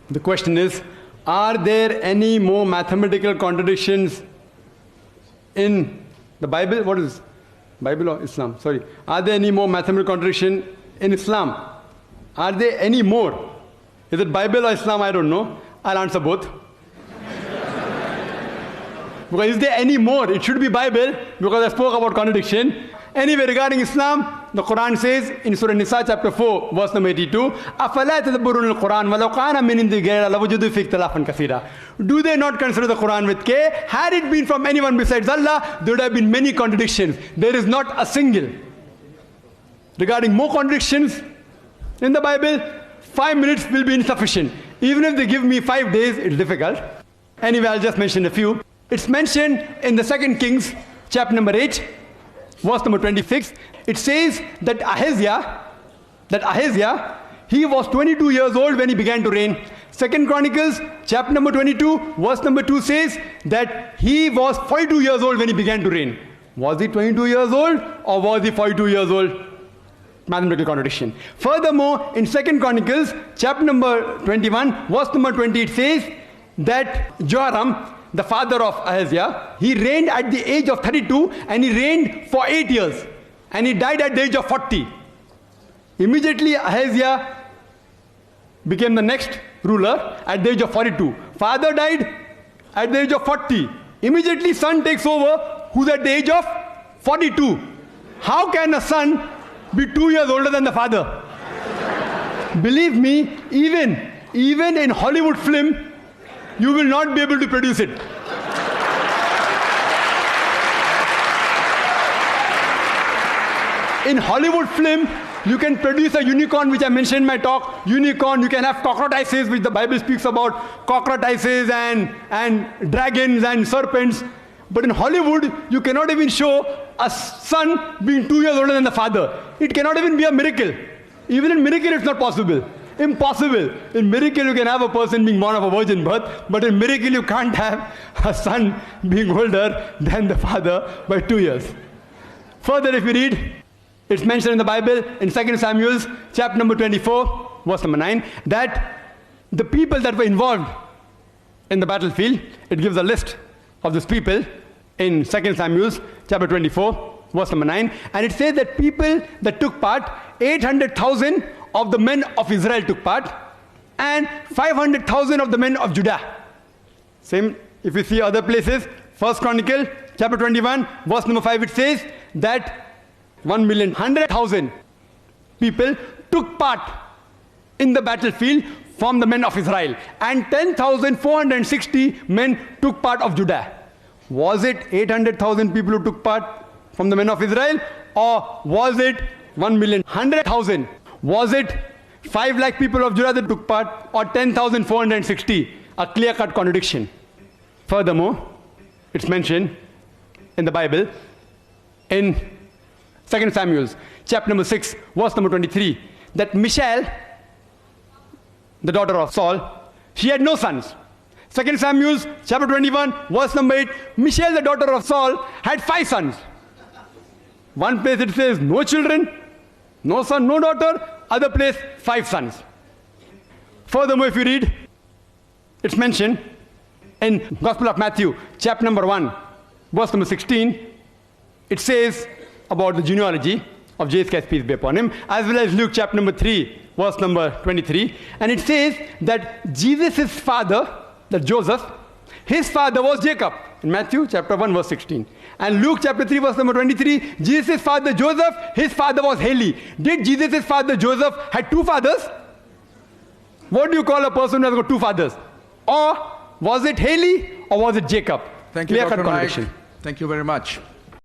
The question is, are there any more mathematical contradictions in the Bible? What is Bible or Islam? Sorry. Are there any more mathematical contradiction in Islam? Are there any more? Is it Bible or Islam? I don't know. I'll answer both. Because is there any more? It should be Bible, because I spoke about contradiction. Anyway, regarding Islam, the Quran says in Surah Nisa chapter 4, verse number 82, أَفَلَا تَدَبُّرُونَ الْقُرْآنَ وَلَوْ كَانَ مِنْ عِنْدِ غَيْرِ اللَّهِ لَوَجَدُوا فِيهِ اخْتِلَافًا كَثِيرًا. Do they not consider the Quran with care? Had it been from anyone besides Allah, there would have been many contradictions. There is not a single. Regarding more contradictions in the Bible, 5 minutes will be insufficient. Even if they give me 5 days, it's difficult. Anyway, I'll just mention a few. It's mentioned in the 2 Kings, chapter number 8, verse number 26. It says that Ahaziah, he was 22 years old when he began to reign. 2 Chronicles, chapter number 22, verse number 2 says that he was 42 years old when he began to reign. Was he 22 years old or was he 42 years old? Mathematical contradiction. Furthermore, in 2 Chronicles, chapter number 21, verse number 20, it says that Joram, the father of Ahaziah, he reigned at the age of 32 and he reigned for 8 years. And he died at the age of 40. Immediately Ahaziah became the next ruler at the age of 42. Father died at the age of 40. Immediately son takes over, who's at the age of 42. How can a son be 2 years older than the father? Believe me, even in Hollywood film, you will not be able to produce it. In Hollywood film, you can produce a unicorn, which I mentioned in my talk. Unicorn, you can have cockroaches, which the Bible speaks about. Cockroaches and dragons and serpents. But in Hollywood, you cannot even show a son being 2 years older than the father. It cannot even be a miracle. Even in miracle, it's not possible. Impossible. In miracle, you can have a person being born of a virgin birth, but in miracle, you can't have a son being older than the father by 2 years. Further, if you read, it's mentioned in the Bible in 2 Samuel, chapter number 24, verse number 9, that the people that were involved in the battlefield, it gives a list of these people in 2 Samuel, chapter 24, verse number 9, and it says that people that took part, 800,000 of the men of Israel took part, and 500,000 of the men of Judah. Same, if you see other places, 1 Chronicle, chapter 21, verse number 5, it says that 1,100,000 people took part in the battlefield from the men of Israel, and 10,460 men took part of Judah. Was it 800,000 people who took part from the men of Israel, or was it 1,100,000? Was it 5 lakh people of Judah that took part, or 10,460? A clear-cut contradiction. Furthermore, it's mentioned in the Bible in 2 Samuel, chapter number 6, verse number 23, that Michal, the daughter of Saul, she had no sons. 2 Samuel, chapter 21, verse number 8, Michal, the daughter of Saul, had 5 sons. One place it says no children, no son, no daughter. Other place, 5 sons. Furthermore, if you read, it's mentioned in Gospel of Matthew, chapter number 1, verse number 16, it says about the genealogy of Jesus Christ, peace be upon him, as well as Luke chapter number 3, verse number 23. And it says that Jesus' father, that Joseph, his father was Jacob, in Matthew chapter 1, verse 16. And Luke chapter 3, verse number 23, Jesus' father Joseph, his father was Heli. Did Jesus' father Joseph had 2 fathers? What do you call a person who has got 2 fathers? Or was it Heli or was it Jacob? Thank you, Dr. Naik. Thank you very much.